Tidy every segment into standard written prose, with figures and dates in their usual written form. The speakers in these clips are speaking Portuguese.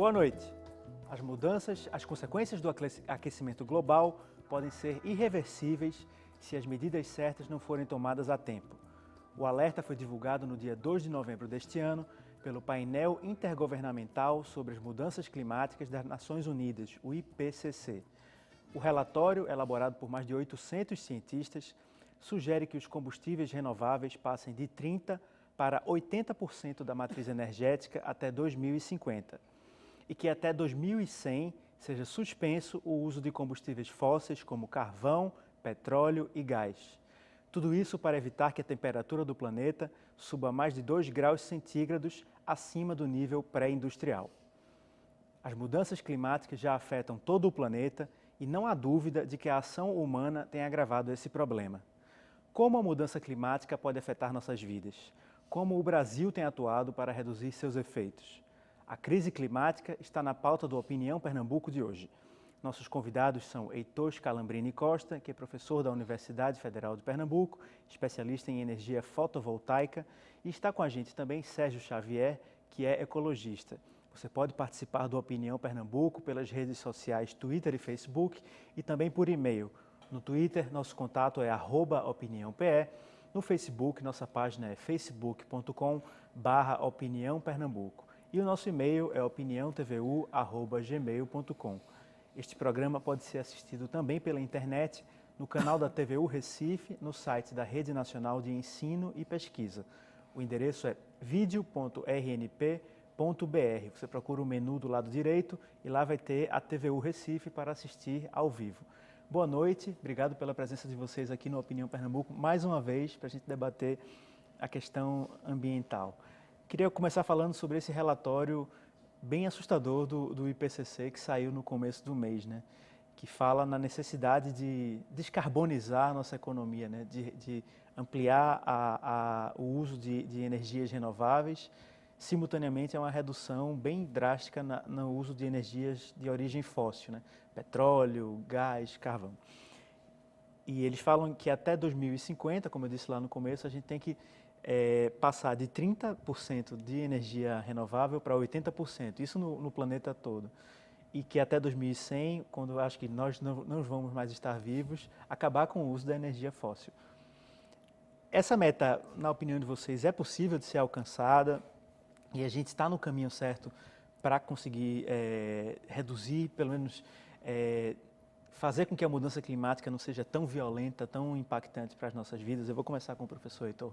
Boa noite. As consequências do aquecimento global podem ser irreversíveis se as medidas certas não forem tomadas a tempo. O alerta foi divulgado no dia 2 de novembro deste ano pelo Painel Intergovernamental sobre as Mudanças Climáticas das Nações Unidas, o IPCC. O relatório, elaborado por mais de 800 cientistas, sugere que os combustíveis renováveis passem de 30% para 80% da matriz energética até 2050 e que até 2100 seja suspenso o uso de combustíveis fósseis como carvão, petróleo e gás. Tudo isso para evitar que a temperatura do planeta suba mais de 2 graus centígrados acima do nível pré-industrial. As mudanças climáticas já afetam todo o planeta e não há dúvida de que a ação humana tem agravado esse problema. Como a mudança climática pode afetar nossas vidas? Como o Brasil tem atuado para reduzir seus efeitos? A crise climática está na pauta do Opinião Pernambuco de hoje. Nossos convidados são Heitor Scalambrini Costa, que é professor da Universidade Federal de Pernambuco, especialista em energia fotovoltaica, e está com a gente também Sérgio Xavier, que é ecologista. Você pode participar do Opinião Pernambuco pelas redes sociais Twitter e Facebook e também por e-mail. No Twitter, nosso contato é @opiniãope. No Facebook, nossa página é facebook.com/opiniãopernambuco. E o nosso e-mail é opiniãotvu@gmail.com. Este programa pode ser assistido também pela internet, no canal da TVU Recife, no site da Rede Nacional de Ensino e Pesquisa. O endereço é video.rnp.br. Você procura o menu do lado direito e lá vai ter a TVU Recife para assistir ao vivo. Boa noite, obrigado pela presença de vocês aqui no Opinião Pernambuco, mais uma vez, para a gente debater a questão ambiental. Queria começar falando sobre esse relatório bem assustador do IPCC que saiu no começo do mês, né? Que fala na necessidade de descarbonizar a nossa economia, né? De ampliar o uso de energias renováveis. Simultaneamente, é uma redução bem drástica no uso de energias de origem fóssil, né? Petróleo, gás, carvão. E eles falam que até 2050, como eu disse lá no começo, a gente tem que passar de 30% de energia renovável para 80%, isso no planeta todo. E que até 2100, quando acho que nós não vamos mais estar vivos, acabar com o uso da energia fóssil. Essa meta, na opinião de vocês, é possível de ser alcançada? E a gente está no caminho certo para conseguir reduzir, pelo menos fazer com que a mudança climática não seja tão violenta, tão impactante para as nossas vidas? Eu vou começar com o professor Heitor.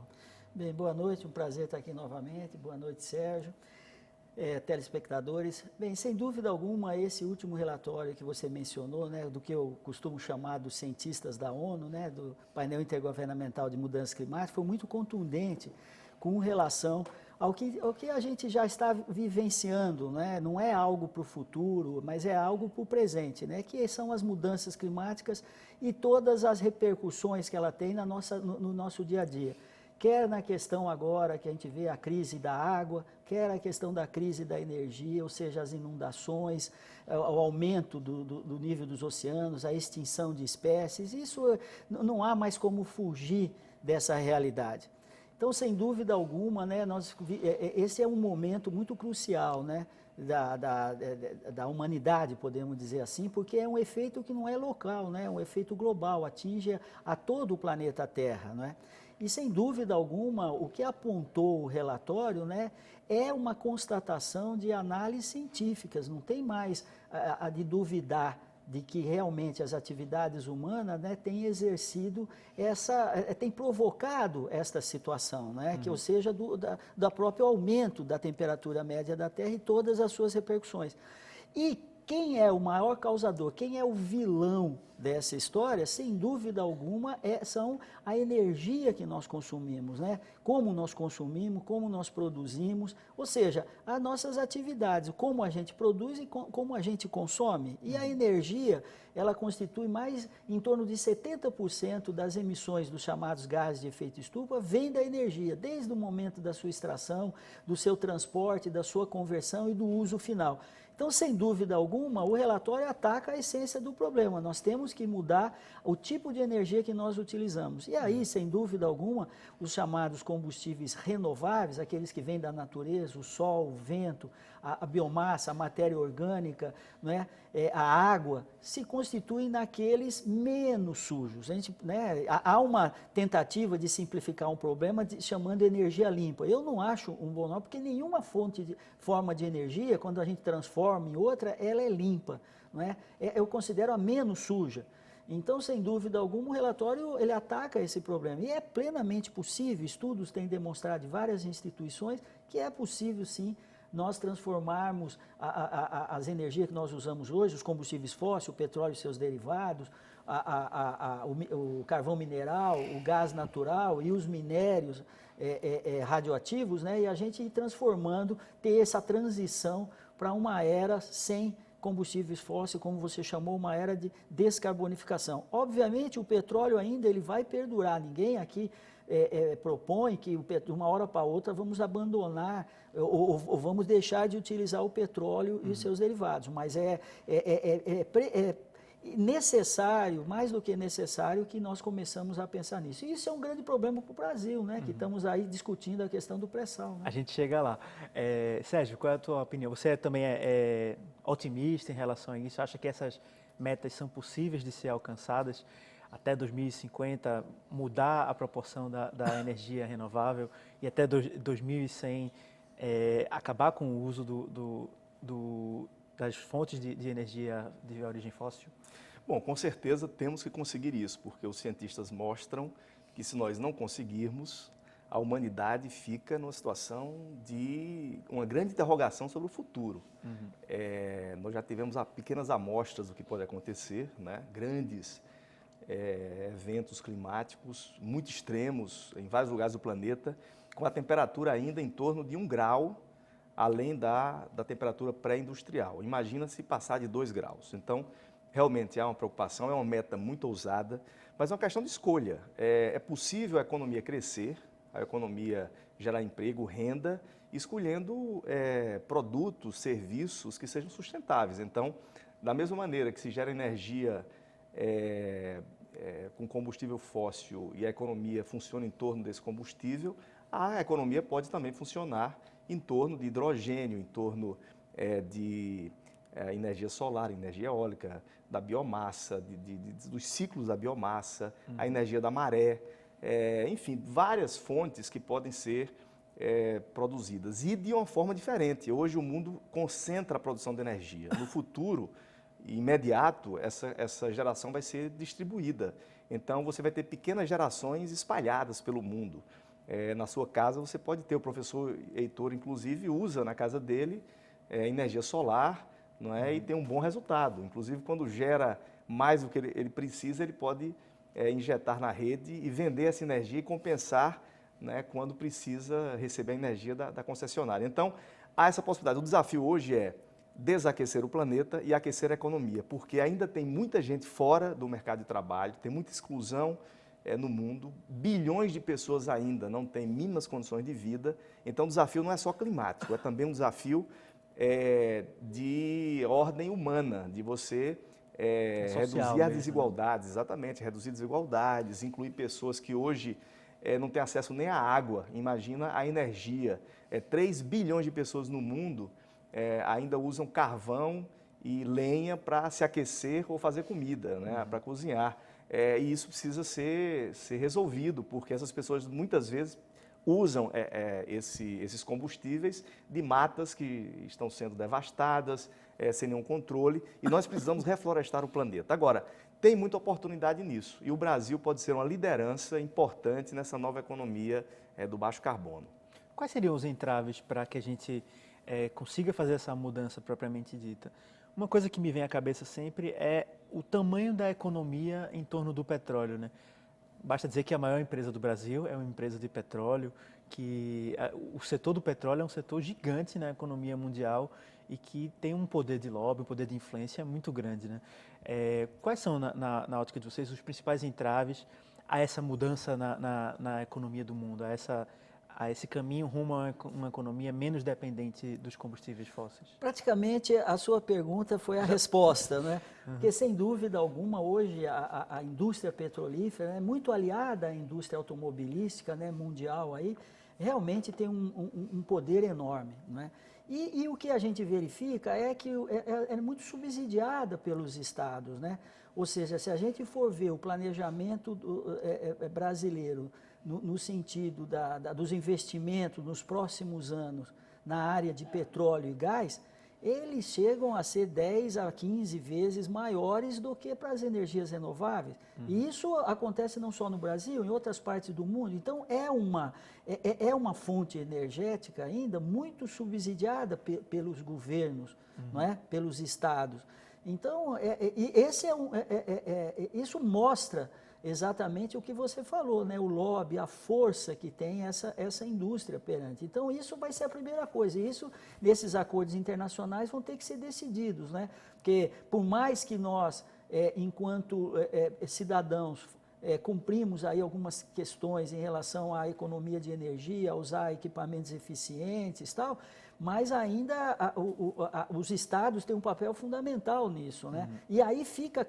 Bem, boa noite, um prazer estar aqui novamente. Boa noite, Sérgio, telespectadores. Bem, sem dúvida alguma, esse último relatório que você mencionou, né, do que eu costumo chamar dos cientistas da ONU, né, do Painel Intergovernamental de Mudanças Climáticas, foi muito contundente com relação ao que a gente já está vivenciando, né? Não é algo para o futuro, mas é algo para o presente, né? Que são as mudanças climáticas e todas as repercussões que ela tem no nosso dia a dia. Quer na questão agora que a gente vê a crise da água, quer a questão da crise da energia, ou seja, as inundações, o aumento do nível dos oceanos, a extinção de espécies, isso não há mais como fugir dessa realidade. Então, sem dúvida alguma, né, esse é um momento muito crucial, né, da humanidade, podemos dizer assim, porque é um efeito que não é local, né, é um efeito global, atinge a todo o planeta Terra, né? E, sem dúvida alguma, o que apontou o relatório, né, é uma constatação de análises científicas, não tem mais a de duvidar de que realmente as atividades humanas, né, têm exercido têm provocado esta situação, né, que ou seja, do próprio aumento da temperatura média da Terra e todas as suas repercussões. E quem é o maior causador, quem é o vilão dessa história, sem dúvida alguma, são a energia que nós consumimos, né? Como nós consumimos, como nós produzimos, ou seja, as nossas atividades, como a gente produz e como a gente consome. E a energia, ela constitui mais em torno de 70% das emissões dos chamados gases de efeito estufa, vem da energia, desde o momento da sua extração, do seu transporte, da sua conversão e do uso final. Então, sem dúvida alguma, o relatório ataca a essência do problema. Nós temos que mudar o tipo de energia que nós utilizamos. E aí, sem dúvida alguma, os chamados combustíveis renováveis, aqueles que vêm da natureza, o sol, o vento, a biomassa, a matéria orgânica, não é? A água, se constituem naqueles menos sujos. A gente, né, há uma tentativa de simplificar um problema chamando energia limpa. Eu não acho um bom nome, porque nenhuma forma de energia, quando a gente transforma em outra, ela é limpa. Não é? Eu considero a menos suja. Então, sem dúvida alguma, o relatório ele ataca esse problema. E é plenamente possível, estudos têm demonstrado de várias instituições, que é possível sim nós transformarmos as energias que nós usamos hoje, os combustíveis fósseis, o petróleo e seus derivados, o carvão mineral, o gás natural e os minérios radioativos, né? E a gente ir transformando, ter essa transição para uma era sem combustíveis fósseis, como você chamou, uma era de descarbonificação. Obviamente, o petróleo ainda ele vai perdurar. Ninguém aqui propõe que de uma hora para outra vamos abandonar ou vamos deixar de utilizar o petróleo e os seus derivados. Mas é necessário, mais do que necessário, que nós começamos a pensar nisso. E isso é um grande problema para o Brasil, né? Que estamos aí discutindo a questão do pré-sal. Né? A gente chega lá. Sérgio, qual é a tua opinião? Você também é otimista em relação a isso? Acha que essas metas são possíveis de ser alcançadas até 2050, mudar a proporção da energia renovável e até 2100 acabar com o uso das fontes de energia de origem fóssil? Bom, com certeza temos que conseguir isso, porque os cientistas mostram que se nós não conseguirmos, a humanidade fica numa situação de uma grande interrogação sobre o futuro. Nós já tivemos pequenas amostras do que pode acontecer, né? Grandes eventos climáticos muito extremos em vários lugares do planeta, com a temperatura ainda em torno de 1 grau, além da temperatura pré-industrial. Imagina se passar de 2 graus. Então, realmente há uma preocupação, é uma meta muito ousada, mas é uma questão de escolha. É possível a economia crescer, a economia gerar emprego, renda, escolhendo produtos, serviços que sejam sustentáveis. Então, da mesma maneira que se gera energia com combustível fóssil e a economia funciona em torno desse combustível, a economia pode também funcionar em torno de hidrogênio, em torno de energia solar, energia eólica, da biomassa, dos ciclos da biomassa, a energia da maré, enfim, várias fontes que podem ser produzidas e de uma forma diferente. Hoje o mundo concentra a produção de energia. No futuro imediato, essa geração vai ser distribuída. Então, você vai ter pequenas gerações espalhadas pelo mundo. Na sua casa, você pode ter, o professor Heitor, inclusive, usa na casa dele energia solar, não é? E tem um bom resultado. Inclusive, quando gera mais do que ele precisa, ele pode injetar na rede e vender essa energia e compensar, né, quando precisa receber a energia da concessionária. Então, há essa possibilidade. O desafio hoje é desaquecer o planeta e aquecer a economia, porque ainda tem muita gente fora do mercado de trabalho, tem muita exclusão no mundo, bilhões de pessoas ainda não têm mínimas condições de vida. Então, o desafio não é só climático, é também um desafio de ordem humana, de você reduzir as desigualdades, exatamente, reduzir desigualdades, incluir pessoas que hoje não têm acesso nem à água, imagina a energia. 3 bilhões de pessoas no mundo ainda usam carvão e lenha para se aquecer ou fazer comida, né, para cozinhar. E isso precisa ser resolvido, porque essas pessoas muitas vezes usam esses combustíveis de matas que estão sendo devastadas, sem nenhum controle, e nós precisamos reflorestar o planeta. Agora, tem muita oportunidade nisso, e o Brasil pode ser uma liderança importante nessa nova economia do baixo carbono. Quais seriam os entraves para que a gente consiga fazer essa mudança propriamente dita? Uma coisa que me vem à cabeça sempre é o tamanho da economia em torno do petróleo, né? Basta dizer que a maior empresa do Brasil é uma empresa de petróleo, que o setor do petróleo é um setor gigante na economia mundial e que tem um poder de lobby, um poder de influência muito grande, né? Quais são, na ótica de vocês, os principais entraves a essa mudança na economia do mundo, a esse caminho rumo a uma economia menos dependente dos combustíveis fósseis? Praticamente a sua pergunta foi a resposta, né? Porque sem dúvida alguma hoje a indústria petrolífera é muito aliada à indústria automobilística, né, mundial aí, realmente tem um poder enorme, né? E o que a gente verifica é que é muito subsidiada pelos estados, né? Ou seja, se a gente for ver o planejamento brasileiro no sentido dos investimentos nos próximos anos na área de petróleo e gás, eles chegam a ser 10 a 15 vezes maiores do que para as energias renováveis. E isso acontece não só no Brasil, em outras partes do mundo. Então, é uma fonte energética ainda muito subsidiada pelos governos, não é? Pelos estados. Então, isso mostra exatamente o que você falou, né? O lobby, a força que tem essa indústria perante. Então, isso vai ser a primeira coisa. E isso, nesses acordos internacionais, vão ter que ser decididos, né? Porque, por mais que nós, enquanto cidadãos, cumprimos aí algumas questões em relação à economia de energia, a usar equipamentos eficientes e tal, mas ainda os estados têm um papel fundamental nisso, né? E aí fica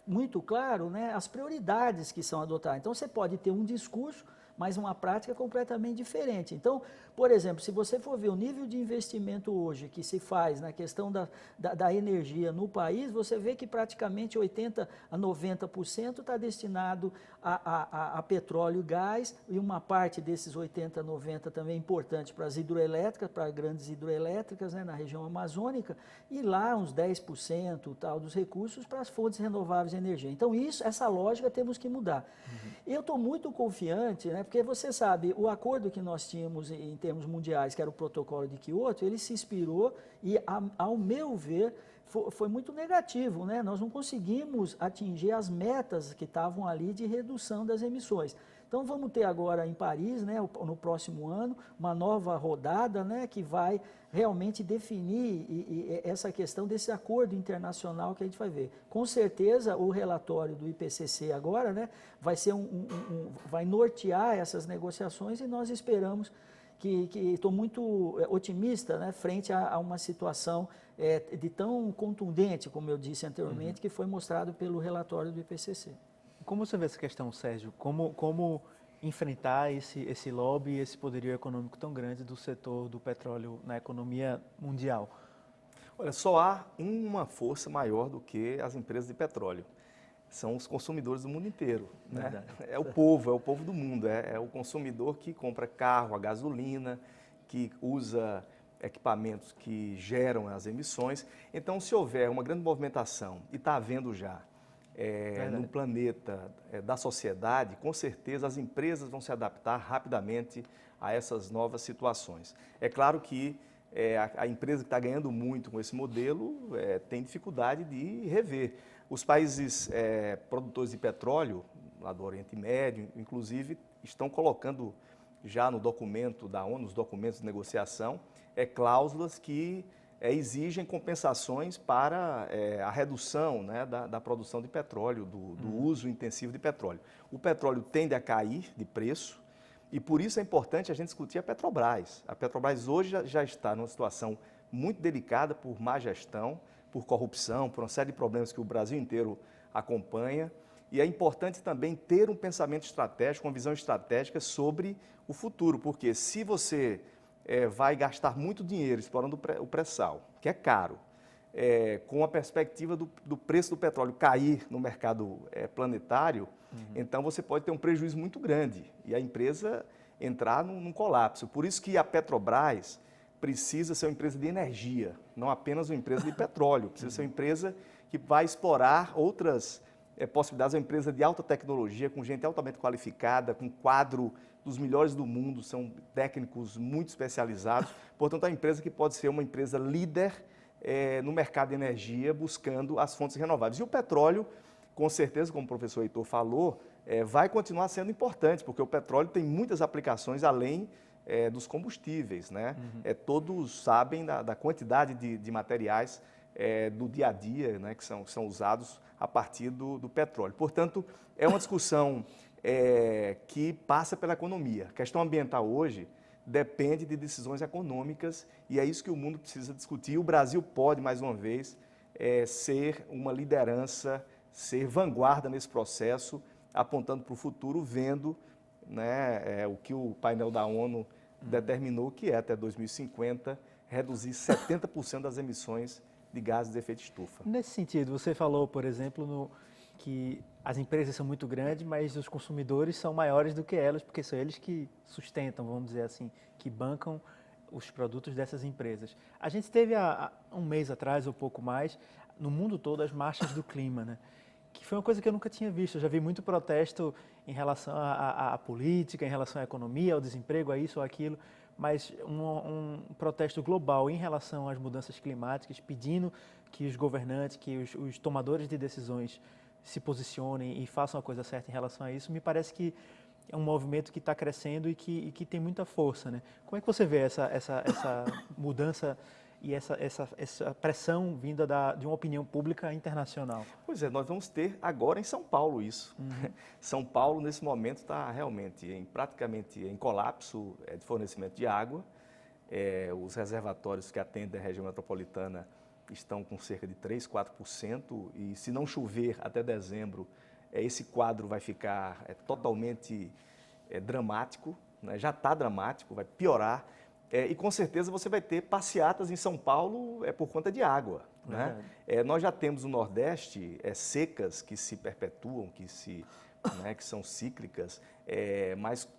muito claro, né, as prioridades que são adotadas. Então, você pode ter um discurso, mas uma prática completamente diferente. Então, por exemplo, se você for ver o nível de investimento hoje que se faz na questão da energia no país, você vê que praticamente 80% a 90% está destinado a petróleo e gás, e uma parte desses 80% a 90% também é importante para as hidroelétricas, para grandes hidroelétricas, né, na região amazônica, e lá uns 10% tal, dos recursos para as fontes renováveis de energia. Então, essa lógica temos que mudar. Eu estou muito confiante, né, porque você sabe, o acordo que nós tínhamos em termos mundiais, que era o protocolo de Kyoto, ele se inspirou e, ao meu ver, foi muito negativo, né? Nós não conseguimos atingir as metas que estavam ali de redução das emissões. Então vamos ter agora em Paris, né, no próximo ano, uma nova rodada, né, que vai realmente definir essa questão desse acordo internacional que a gente vai ver. Com certeza o relatório do IPCC agora, né, vai ser vai nortear essas negociações, e nós esperamos que estou muito otimista, né, frente a uma situação de tão contundente, como eu disse anteriormente, que foi mostrado pelo relatório do IPCC. Como você vê essa questão, Sérgio? Como enfrentar esse lobby, esse poderio econômico tão grande do setor do petróleo na economia mundial? Olha, só há uma força maior do que as empresas de petróleo. São os consumidores do mundo inteiro, né? É o povo do mundo, é o consumidor que compra carro, a gasolina, que usa equipamentos que geram as emissões. Então, se houver uma grande movimentação, e está havendo já, no planeta da sociedade, com certeza as empresas vão se adaptar rapidamente a essas novas situações. É claro que a empresa que está ganhando muito com esse modelo tem dificuldade de rever. Os países produtores de petróleo, lá do Oriente Médio, inclusive, estão colocando já no documento da ONU, nos documentos de negociação, cláusulas que exigem compensações para a redução, né, da produção de petróleo, do uso intensivo de petróleo. O petróleo tende a cair de preço e por isso é importante a gente discutir a Petrobras. A Petrobras hoje já está numa situação muito delicada por má gestão, por corrupção, por uma série de problemas que o Brasil inteiro acompanha. E é importante também ter um pensamento estratégico, uma visão estratégica sobre o futuro, porque se você vai gastar muito dinheiro explorando o pré-sal, que é caro, com a perspectiva do preço do petróleo cair no mercado planetário, então você pode ter um prejuízo muito grande e a empresa entrar num colapso. Por isso que a Petrobras precisa ser uma empresa de energia, não apenas uma empresa de petróleo, precisa ser uma empresa que vai explorar outras possibilidades, uma empresa de alta tecnologia, com gente altamente qualificada, com quadro dos melhores do mundo, são técnicos muito especializados. Portanto, é uma empresa que pode ser uma empresa líder no mercado de energia, buscando as fontes renováveis. E o petróleo, com certeza, como o professor Heitor falou, vai continuar sendo importante, porque o petróleo tem muitas aplicações além dos combustíveis, né? Todos sabem da quantidade de materiais do dia a dia, né, que são usados a partir do petróleo. Portanto, é uma discussão que passa pela economia. A questão ambiental hoje depende de decisões econômicas e é isso que o mundo precisa discutir. O Brasil pode, mais uma vez, ser uma liderança, ser vanguarda nesse processo, apontando para o futuro, vendo, né, o que o painel da ONU determinou, que é até 2050, reduzir 70% das emissões de gases de efeito estufa. Nesse sentido, você falou, por exemplo, que as empresas são muito grandes, mas os consumidores são maiores do que elas, porque são eles que sustentam, vamos dizer assim, que bancam os produtos dessas empresas. A gente teve há um mês atrás, ou pouco mais, no mundo todo, as marchas do clima, né? Que foi uma coisa que eu nunca tinha visto. Eu já vi muito protesto em relação à política, em relação à economia, ao desemprego, a isso ou aquilo, mas um protesto global em relação às mudanças climáticas, pedindo que os governantes, que os tomadores de decisões se posicionem e façam a coisa certa em relação a isso, me parece que é um movimento que está crescendo e que tem muita força, né? Como é que você vê essa mudança e essa pressão vinda de uma opinião pública internacional? Pois é, nós vamos ter agora em São Paulo isso. São Paulo, nesse momento, está realmente praticamente em colapso de fornecimento de água. Os reservatórios que atendem a região metropolitana estão com cerca de 3%, 4%, e se não chover até dezembro, esse quadro vai ficar totalmente dramático, né? Já está dramático, vai piorar. E com certeza você vai ter passeatas em São Paulo por conta de água. Né? Nós já temos no Nordeste secas que se perpetuam, que são cíclicas, mas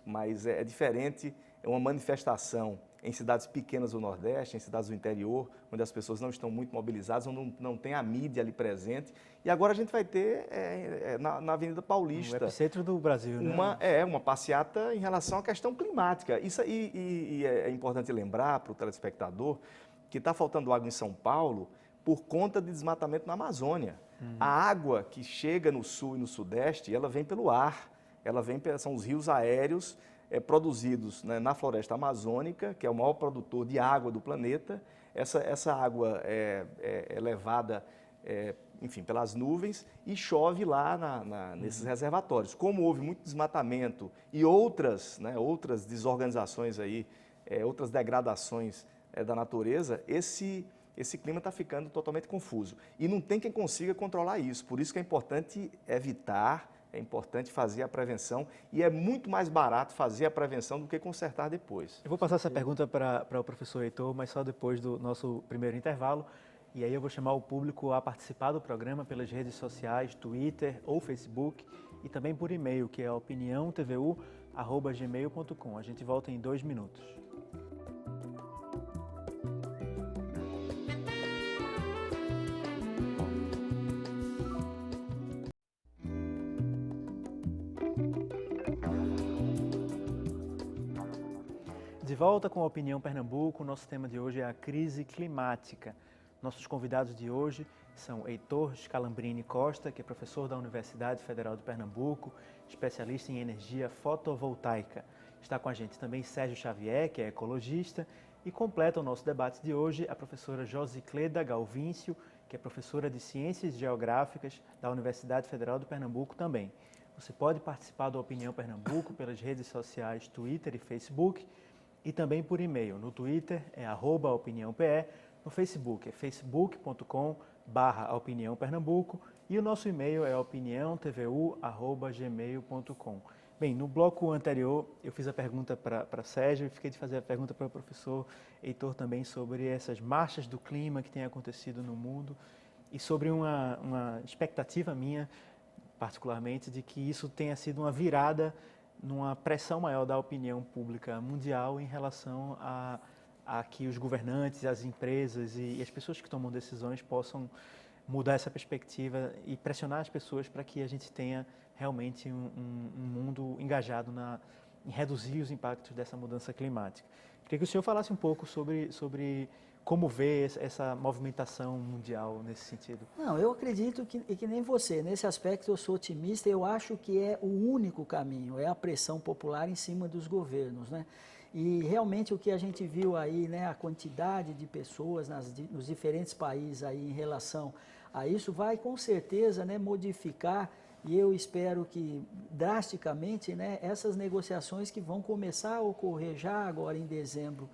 é diferente, é uma manifestação em cidades pequenas do Nordeste, em cidades do interior, onde as pessoas não estão muito mobilizadas, onde não tem a mídia ali presente. E agora a gente vai ter na Avenida Paulista... O epicentro do Brasil, né? Uma passeata em relação à questão climática. Isso e é importante lembrar para o telespectador que está faltando água em São Paulo por conta de desmatamento na Amazônia. A água que chega no sul e no sudeste, ela vem pelo ar, são os rios aéreos produzidos, né, na floresta amazônica, que é o maior produtor de água do planeta. Essa água é levada, enfim, pelas nuvens e chove lá nesses reservatórios. Como houve muito desmatamento e outras desorganizações aí, outras degradações da natureza, esse clima está ficando totalmente confuso. E não tem quem consiga controlar isso. Por isso que é importante evitar, é importante fazer a prevenção e é muito mais barato fazer a prevenção do que consertar depois. Eu vou passar essa pergunta para o professor Heitor, mas só depois do nosso primeiro intervalo. E aí eu vou chamar o público a participar do programa pelas redes sociais, Twitter ou Facebook e também por e-mail, que é opiniãotvu@gmail.com. A gente volta em 2 minutos. De volta com a Opinião Pernambuco, nosso tema de hoje é a crise climática. Nossos convidados de hoje são Heitor Scalambrini Costa, que é professor da Universidade Federal de Pernambuco, especialista em energia fotovoltaica. Está com a gente também Sérgio Xavier, que é ecologista, e completa o nosso debate de hoje a professora Josicleda Galvíncio, que é professora de Ciências Geográficas da Universidade Federal de Pernambuco também. Você pode participar do Opinião Pernambuco pelas redes sociais Twitter e Facebook, e também por e-mail. No Twitter é @opiniãope, no Facebook é facebook.com/opiniãopernambuco e o nosso e-mail é opiniãotvu@gmail.com. Bem, no bloco anterior eu fiz a pergunta para Sérgio e fiquei de fazer a pergunta para o professor Heitor também sobre essas marchas do clima que têm acontecido no mundo e sobre uma expectativa minha, particularmente, de que isso tenha sido uma virada numa pressão maior da opinião pública mundial em relação a que os governantes, as empresas e as pessoas que tomam decisões possam mudar essa perspectiva e pressionar as pessoas para que a gente tenha realmente um mundo engajado em reduzir os impactos dessa mudança climática. Queria que o senhor falasse um pouco sobre como vê essa movimentação mundial nesse sentido. Não, eu acredito que nem você. Nesse aspecto eu sou otimista. Eu acho que é o único caminho, é a pressão popular em cima dos governos, né? E realmente o que a gente viu aí, né, a quantidade de pessoas nos diferentes países aí em relação a isso vai com certeza, né, modificar e eu espero que drasticamente, né, essas negociações que vão começar a ocorrer já agora em dezembro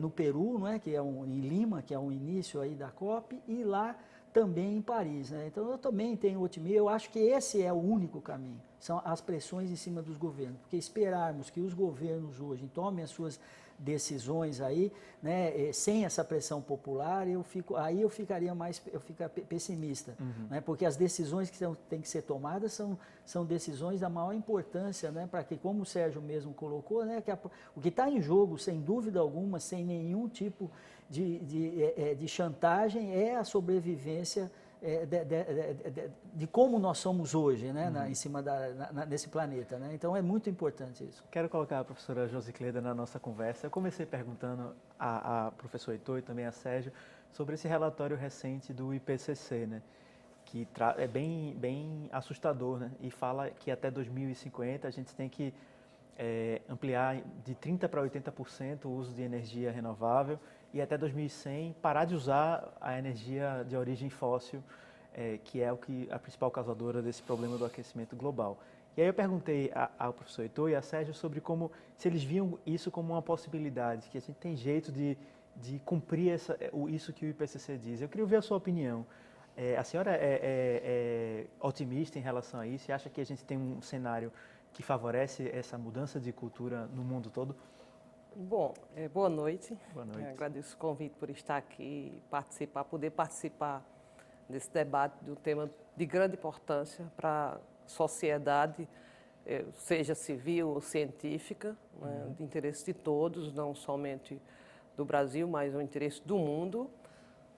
no Peru, não é, que é em Lima, que é o início aí da COP, e lá também em Paris, né? Então eu também tenho otimismo, eu acho que esse é o único caminho, são as pressões em cima dos governos, porque esperarmos que os governos hoje tomem as suas decisões aí, né, sem essa pressão popular, eu ficaria pessimista, né, porque as decisões que têm que ser tomadas são decisões da maior importância, né, para que, como o Sérgio mesmo colocou, né, o que está em jogo, sem dúvida alguma, sem nenhum tipo de chantagem, é a sobrevivência de como nós somos hoje, né, em cima nesse planeta, né? Então é muito importante isso. Quero colocar a professora Josicleda na nossa conversa. Eu comecei perguntando a professor Heitor e também a Sérgio sobre esse relatório recente do IPCC, né, que é bem assustador, né, e fala que até 2050 a gente tem que ampliar de 30% para 80% o uso de energia renovável e até 2100 parar de usar a energia de origem fóssil, que é a principal causadora desse problema do aquecimento global. E aí eu perguntei ao professor Heitor e a Sérgio sobre se eles viam isso como uma possibilidade, que a gente tem jeito de cumprir isso que o IPCC diz. Eu queria ouvir a sua opinião. A senhora é otimista em relação a isso e acha que a gente tem um cenário que favorece essa mudança de cultura no mundo todo? Bom, boa noite. Boa noite. Agradeço o convite por estar aqui e poder participar desse debate de um tema de grande importância para a sociedade, seja civil ou científica, né, de interesse de todos, não somente do Brasil, mas o interesse do mundo.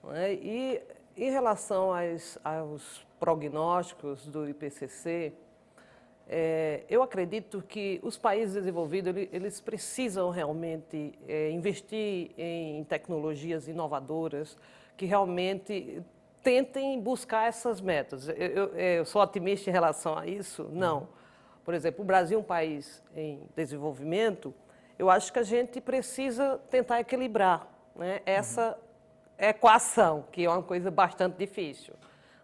Né? E em relação aos prognósticos do IPCC, eu acredito que os países desenvolvidos eles precisam realmente investir em tecnologias inovadoras que realmente tentem buscar essas metas. Eu sou otimista em relação a isso? Não. Por exemplo, o Brasil é um país em desenvolvimento, eu acho que a gente precisa tentar equilibrar, né, essa equação, que é uma coisa bastante difícil.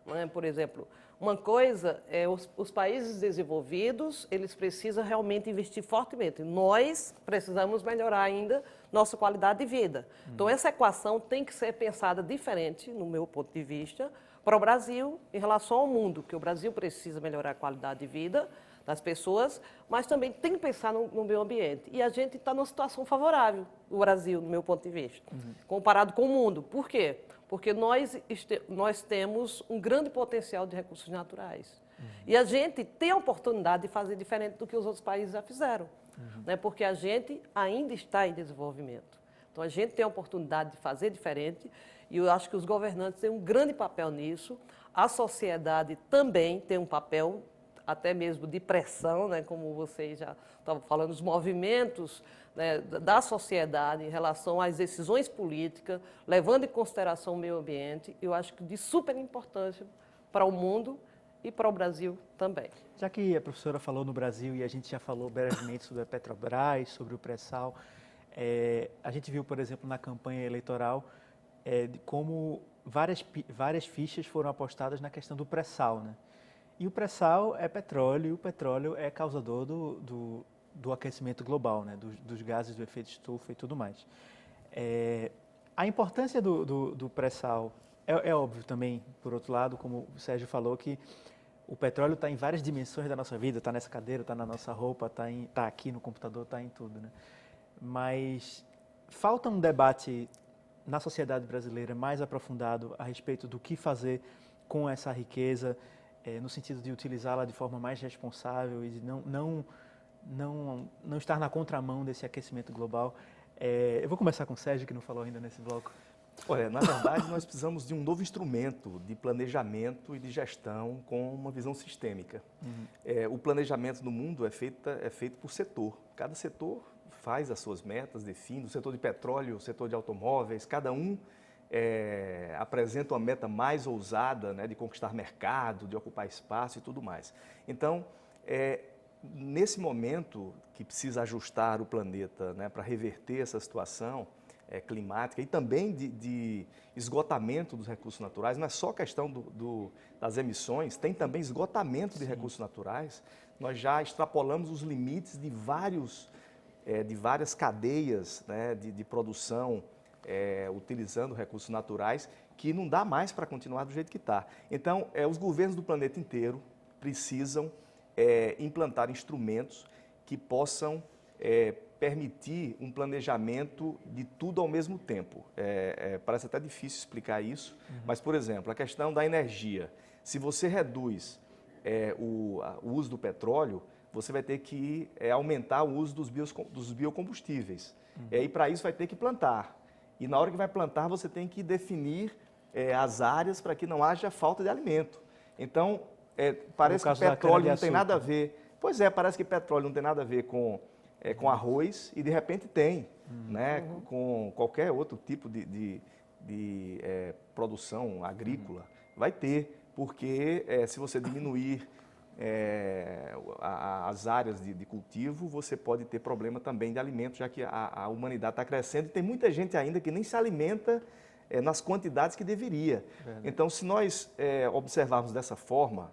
Né? Por exemplo, uma coisa é os países desenvolvidos, eles precisam realmente investir fortemente. Nós precisamos melhorar ainda nossa qualidade de vida. Então, essa equação tem que ser pensada diferente, no meu ponto de vista, para o Brasil em relação ao mundo, que o Brasil precisa melhorar a qualidade de vida das pessoas, mas também tem que pensar no meio ambiente. E a gente está numa situação favorável, o Brasil, no meu ponto de vista, comparado com o mundo. Por quê? Porque nós temos um grande potencial de recursos naturais. E a gente tem a oportunidade de fazer diferente do que os outros países já fizeram. Né? Porque a gente ainda está em desenvolvimento. Então, a gente tem a oportunidade de fazer diferente e eu acho que os governantes têm um grande papel nisso. A sociedade também tem um papel, até mesmo de pressão, né? Como vocês já estavam falando, os movimentos, né, da sociedade em relação às decisões políticas, levando em consideração o meio ambiente, eu acho que de super importância para o mundo e para o Brasil também. Já que a professora falou no Brasil e a gente já falou brevemente sobre a Petrobras, sobre o pré-sal, a gente viu, por exemplo, na campanha eleitoral, de como várias fichas foram apostadas na questão do pré-sal, né? E o pré-sal é petróleo, e o petróleo é causador do aquecimento global, né? Dos gases do efeito estufa e tudo mais. A importância do pré-sal é óbvio também, por outro lado, como o Sérgio falou, que o petróleo está em várias dimensões da nossa vida, está nessa cadeira, está na nossa roupa, está aqui no computador, está em tudo, né? Mas falta um debate na sociedade brasileira mais aprofundado a respeito do que fazer com essa riqueza, no sentido de utilizá-la de forma mais responsável e de não estar na contramão desse aquecimento global. Eu vou começar com o Sérgio, que não falou ainda nesse bloco. Olha, na verdade, nós precisamos de um novo instrumento de planejamento e de gestão com uma visão sistêmica. O planejamento no mundo é feito por setor. Cada setor faz as suas metas, define. O setor de petróleo, o setor de automóveis, cada um apresenta uma meta mais ousada, né, de conquistar mercado, de ocupar espaço e tudo mais. Então, nesse momento que precisa ajustar o planeta, né, para reverter essa situação, climática e também de esgotamento dos recursos naturais. Não é só questão das emissões, tem também esgotamento de recursos naturais. Nós já extrapolamos os limites de várias cadeias, né, de produção, utilizando recursos naturais, que não dá mais para continuar do jeito que está. Então, os governos do planeta inteiro precisam implantar instrumentos que possam permitir um planejamento de tudo ao mesmo tempo. Parece até difícil explicar isso, mas, por exemplo, a questão da energia. Se você reduz o uso do petróleo, você vai ter que aumentar o uso dos biocombustíveis. E para isso vai ter que plantar. E na hora que vai plantar, você tem que definir as áreas para que não haja falta de alimento. Então, parece que petróleo não tem nada a ver. Pois parece que petróleo não tem nada a ver com arroz e de repente tem, né? Com qualquer outro tipo de produção agrícola. Vai ter, porque se você diminuir as áreas de cultivo, você pode ter problema também de alimento, já que a humanidade está crescendo e tem muita gente ainda que nem se alimenta nas quantidades que deveria. Verdade. Então, se nós observarmos dessa forma,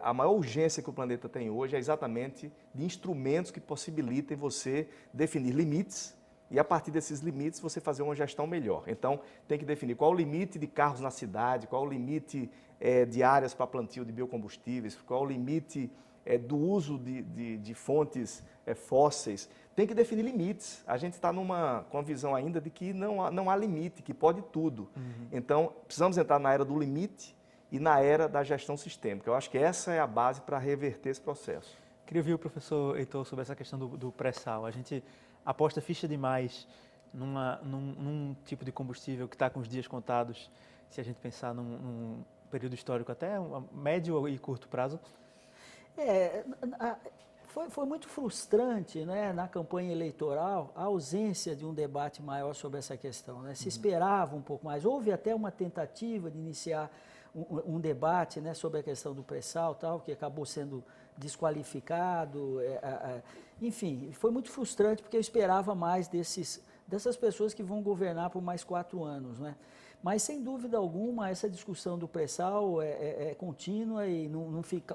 a maior urgência que o planeta tem hoje é exatamente de instrumentos que possibilitem você definir limites e, a partir desses limites, você fazer uma gestão melhor. Então, tem que definir qual o limite de carros na cidade, qual o limite de áreas para plantio de biocombustíveis, qual o limite do uso de fontes fósseis. Tem que definir limites. A gente está com uma visão ainda de que não há limite, que pode tudo. Então, precisamos entrar na era do limite e na era da gestão sistêmica. Eu acho que essa é a base para reverter esse processo. Queria ouvir o professor Heitor sobre essa questão do pré-sal. A gente aposta ficha demais num tipo de combustível que está com os dias contados, se a gente pensar num período histórico até médio e curto prazo. Foi muito frustrante, né, na campanha eleitoral a ausência de um debate maior sobre essa questão, né? Se esperava um pouco mais. Houve até uma tentativa de iniciar um debate, né, sobre a questão do pré-sal, tal, que acabou sendo desqualificado. Enfim, foi muito frustrante porque eu esperava mais dessas pessoas que vão governar por mais 4 anos, né? Mas, sem dúvida alguma, essa discussão do pré-sal é contínua e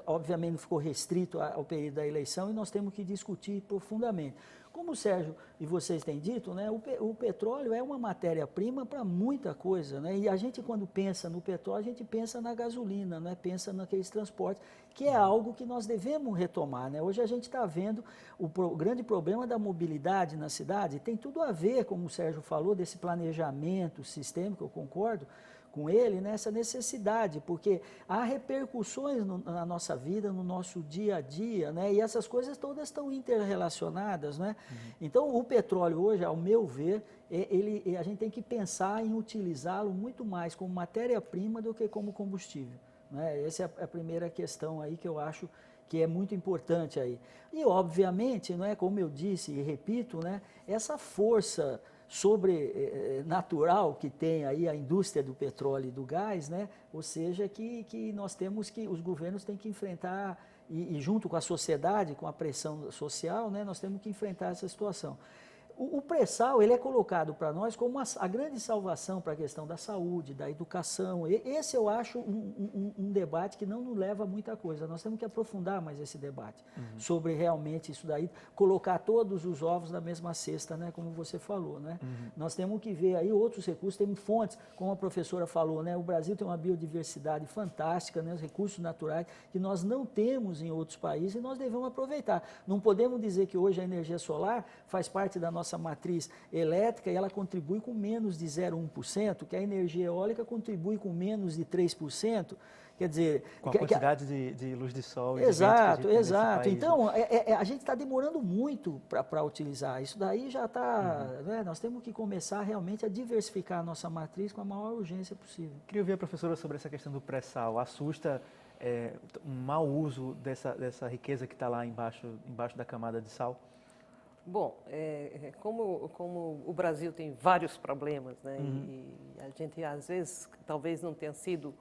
obviamente não ficou restrito ao período da eleição, e nós temos que discutir profundamente. Como o Sérgio e vocês têm dito, né, o petróleo é uma matéria-prima para muita coisa, né? E a gente, quando pensa no petróleo, a gente pensa na gasolina, né? Pensa naqueles transportes, que é algo que nós devemos retomar, né? Hoje a gente está vendo o grande problema da mobilidade na cidade, tem tudo a ver, como o Sérgio falou, desse planejamento sistêmico, eu concordo com ele, nessa necessidade, porque há repercussões na nossa vida, no nosso dia a dia, né? E essas coisas todas estão interrelacionadas, né? Então, o petróleo hoje, ao meu ver, a gente tem que pensar em utilizá-lo muito mais como matéria-prima do que como combustível, né? Essa é a primeira questão aí que eu acho que é muito importante aí. E, obviamente, não é, como eu disse e repito, né, essa força sobrenatural que tem aí a indústria do petróleo e do gás, né? Ou seja, que nós temos os governos têm que enfrentar, e junto com a sociedade, com a pressão social, né, nós temos que enfrentar essa situação. O pré-sal, ele é colocado para nós como a grande salvação para a questão da saúde, da educação. Esse eu acho um debate que não nos leva a muita coisa. Nós temos que aprofundar mais esse debate sobre realmente isso daí, colocar todos os ovos na mesma cesta, né, como você falou, né? Nós temos que ver aí outros recursos, temos fontes, como a professora falou, né? O Brasil tem uma biodiversidade fantástica, né, os recursos naturais que nós não temos em outros países e nós devemos aproveitar. Não podemos dizer que hoje a energia solar faz parte da nossa matriz elétrica e ela contribui com menos de 0,1%, que a energia eólica contribui com menos de 3%, quer dizer... Com a quantidade de luz de sol. Exato, exato. Então, a gente está demorando muito para utilizar. Isso daí já está... Né, nós temos que começar realmente a diversificar a nossa matriz com a maior urgência possível. Queria ouvir a professora sobre essa questão do pré-sal. Assusta um mau uso dessa riqueza que está lá embaixo da camada de sal? Bom, como o Brasil tem vários problemas, né, e a gente às vezes talvez não tenha sido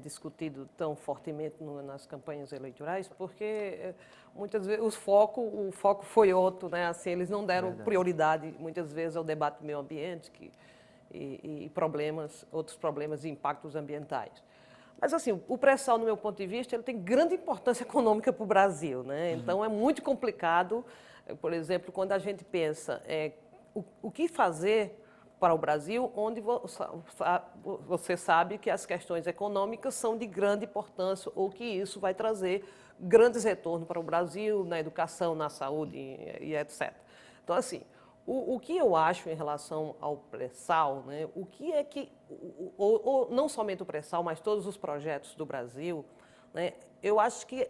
discutido tão fortemente nas campanhas eleitorais, porque muitas vezes o foco foi outro, né? Assim, eles não deram prioridade muitas vezes ao debate do meio ambiente e outros problemas e impactos ambientais. Mas assim, o pré-sal, no meu ponto de vista, ele tem grande importância econômica para o Brasil, né? Então é muito complicado, por exemplo, quando a gente pensa o que fazer para o Brasil, onde você sabe que as questões econômicas são de grande importância ou que isso vai trazer grandes retornos para o Brasil, na educação, na saúde e etc. Então, assim, o que eu acho em relação ao pré-sal, né, o que é que, não somente o pré-sal, mas todos os projetos do Brasil, né, eu acho que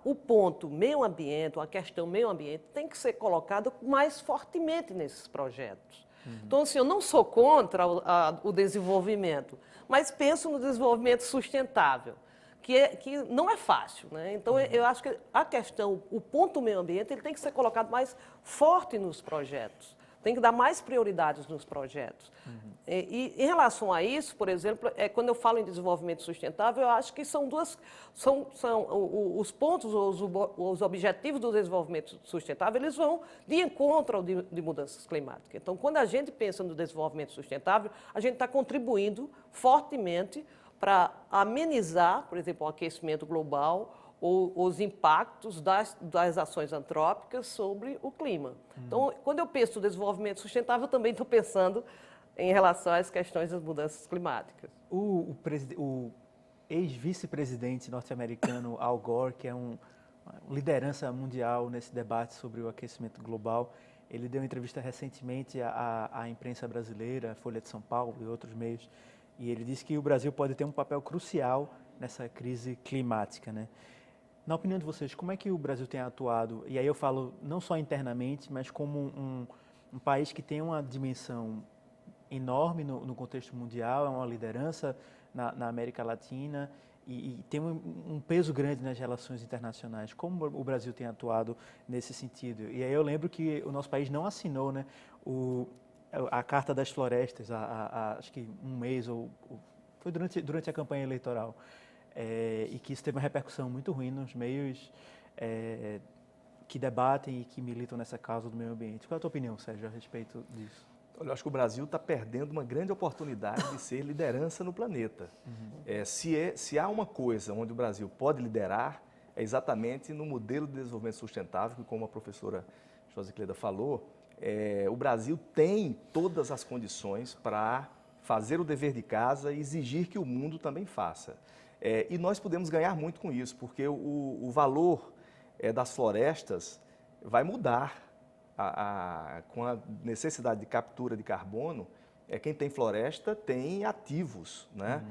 o ponto meio ambiente, a questão meio ambiente, tem que ser colocado mais fortemente nesses projetos. Então, assim, eu não sou contra o desenvolvimento, mas penso no desenvolvimento sustentável, que não é fácil, né? Então, eu acho que o ponto meio ambiente, ele tem que ser colocado mais forte nos projetos, tem que dar mais prioridades nos projetos. E em relação a isso, por exemplo, quando eu falo em desenvolvimento sustentável, eu acho que são os pontos, os objetivos do desenvolvimento sustentável, eles vão de encontro ao de mudanças climáticas. Então, quando a gente pensa no desenvolvimento sustentável, a gente está contribuindo fortemente para amenizar, por exemplo, o aquecimento global ou os impactos das ações antrópicas sobre o clima. Então, quando eu penso no desenvolvimento sustentável, eu também estou pensando em relação às questões das mudanças climáticas. O ex-vice-presidente norte-americano Al Gore, que é uma liderança mundial nesse debate sobre o aquecimento global, ele deu uma entrevista recentemente à imprensa brasileira, Folha de São Paulo e outros meios, e ele disse que o Brasil pode ter um papel crucial nessa crise climática, né? Na opinião de vocês, como é que o Brasil tem atuado? E aí eu falo não só internamente, mas como um país que tem uma dimensão enorme no contexto mundial, é uma liderança na América Latina e tem um peso grande nas relações internacionais. Como o Brasil tem atuado nesse sentido? E aí eu lembro que o nosso país não assinou, né, a Carta das Florestas, acho que um mês, foi durante a campanha eleitoral. E que isso teve uma repercussão muito ruim nos meios que debatem e que militam nessa causa do meio ambiente. Qual é a tua opinião, Sérgio, a respeito disso? Olha, eu acho que o Brasil está perdendo uma grande oportunidade de ser liderança no planeta. Se há uma coisa onde o Brasil pode liderar, é exatamente no modelo de desenvolvimento sustentável, que, como a professora Josicleda falou, o Brasil tem todas as condições para fazer o dever de casa e exigir que o mundo também faça. E nós podemos ganhar muito com isso, porque o valor das florestas vai mudar com a necessidade de captura de carbono. Quem tem floresta tem ativos, né?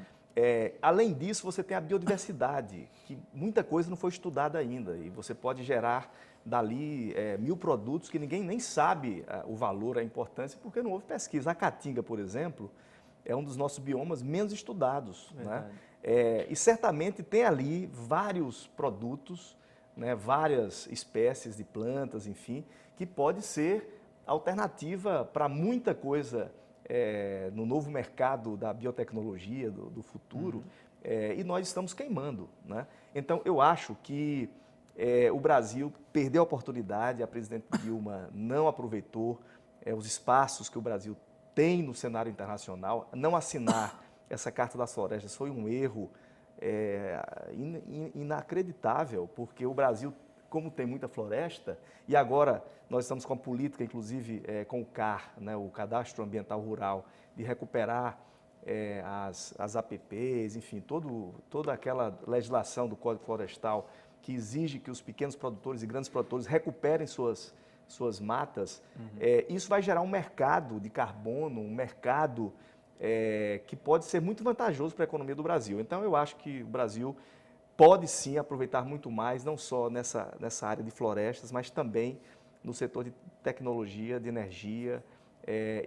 Além disso, você tem a biodiversidade, que muita coisa não foi estudada ainda, e você pode gerar dali 1000 produtos que ninguém nem sabe o valor, a importância, porque não houve pesquisa. A caatinga, por exemplo, é um dos nossos biomas menos estudados, né? E certamente tem ali vários produtos, né, várias espécies de plantas, enfim, que pode ser alternativa para muita coisa no novo mercado da biotecnologia, do futuro, e nós estamos queimando, né? Então, eu acho que o Brasil perdeu a oportunidade, a presidente Dilma não aproveitou os espaços que o Brasil tem no cenário internacional. Não assinar essa Carta das Florestas foi um erro inacreditável, porque o Brasil, como tem muita floresta, e agora nós estamos com a política, inclusive com o CAR, né, o Cadastro Ambiental Rural, de recuperar as APPs, enfim, toda aquela legislação do Código Florestal que exige que os pequenos produtores e grandes produtores recuperem suas matas. Isso vai gerar um mercado de carbono, um mercado que pode ser muito vantajoso para a economia do Brasil. Então, eu acho que o Brasil pode sim aproveitar muito mais, não só nessa área de florestas, mas também no setor de tecnologia, de energia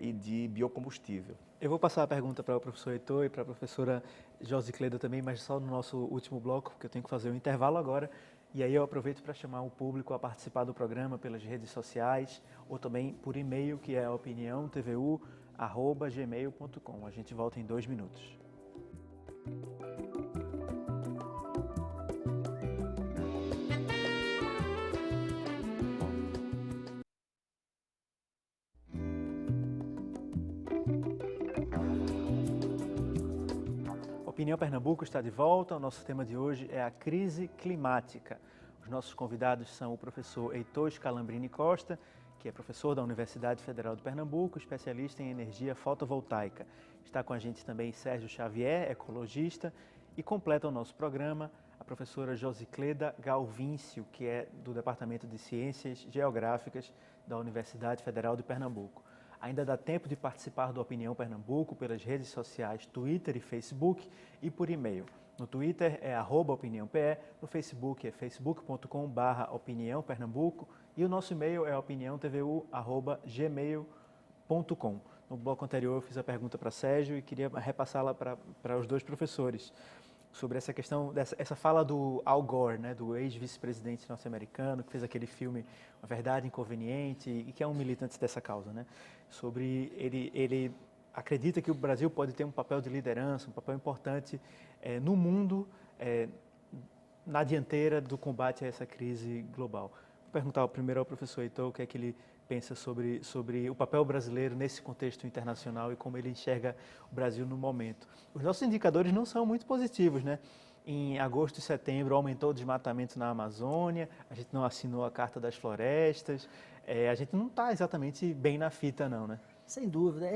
e de biocombustível. Eu vou passar a pergunta para o professor Heitor e para a professora Josicleda também, mas só no nosso último bloco, porque eu tenho que fazer um intervalo agora. E aí eu aproveito para chamar o público a participar do programa pelas redes sociais ou também por e-mail, que é opiniãotvu@gmail.com. A gente volta em 2 minutos. Opinião Pernambuco está de volta. O nosso tema de hoje é a crise climática. Os nossos convidados são o professor Heitor Scalambrini Costa, que é professor da Universidade Federal de Pernambuco, especialista em energia fotovoltaica. Está com a gente também Sérgio Xavier, ecologista, e completa o nosso programa a professora Josicleda Galvíncio, que é do Departamento de Ciências Geográficas da Universidade Federal de Pernambuco. Ainda dá tempo de participar do Opinião Pernambuco pelas redes sociais Twitter e Facebook e por e-mail. No Twitter é @opiniãope, no Facebook é facebook.com/opiniãopernambuco e o nosso e-mail é opiniãotvu@gmail.com. No bloco anterior eu fiz a pergunta para Sérgio e queria repassá-la para os dois professores sobre essa questão, essa fala do Al Gore, né, do ex-vice-presidente norte-americano, que fez aquele filme Uma Verdade Inconveniente e que é um militante dessa causa, né, sobre ele acredita que o Brasil pode ter um papel de liderança, um papel importante no mundo, na dianteira do combate a essa crise global. Vou perguntar primeiro ao professor Heitor o que é que ele pensa sobre o papel brasileiro nesse contexto internacional e como ele enxerga o Brasil no momento. Os nossos indicadores não são muito positivos, né? Em agosto e setembro aumentou o desmatamento na Amazônia, a gente não assinou a Carta das Florestas, a gente não está exatamente bem na fita não, né? Sem dúvida,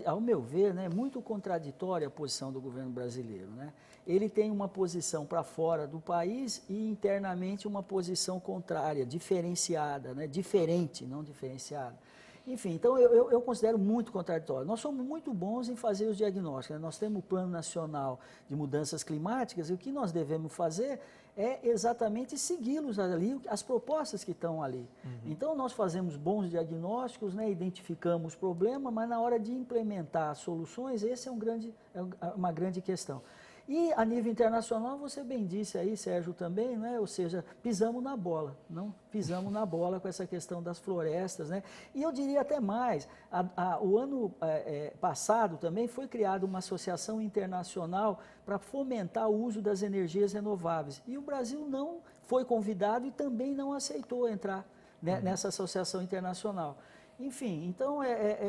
ao meu ver, né, é muito contraditória a posição do governo brasileiro, né? Ele tem uma posição para fora do país e internamente uma posição contrária, diferenciada, né? Diferente, não diferenciada. Enfim, então eu considero muito contraditório. Nós somos muito bons em fazer os diagnósticos, né? Nós temos o Plano Nacional de Mudanças Climáticas e o que nós devemos fazer é exatamente segui-los ali, as propostas que estão ali. Então, nós fazemos bons diagnósticos, né, identificamos o problema, mas na hora de implementar as soluções, esse é uma grande questão. E a nível internacional, você bem disse aí, Sérgio, também, né? Ou seja, pisamos na bola, não pisamos na bola com essa questão das florestas, né? E eu diria até mais, o ano passado também foi criada uma associação internacional para fomentar o uso das energias renováveis. E o Brasil não foi convidado e também não aceitou entrar, né, nessa associação internacional. Enfim, então,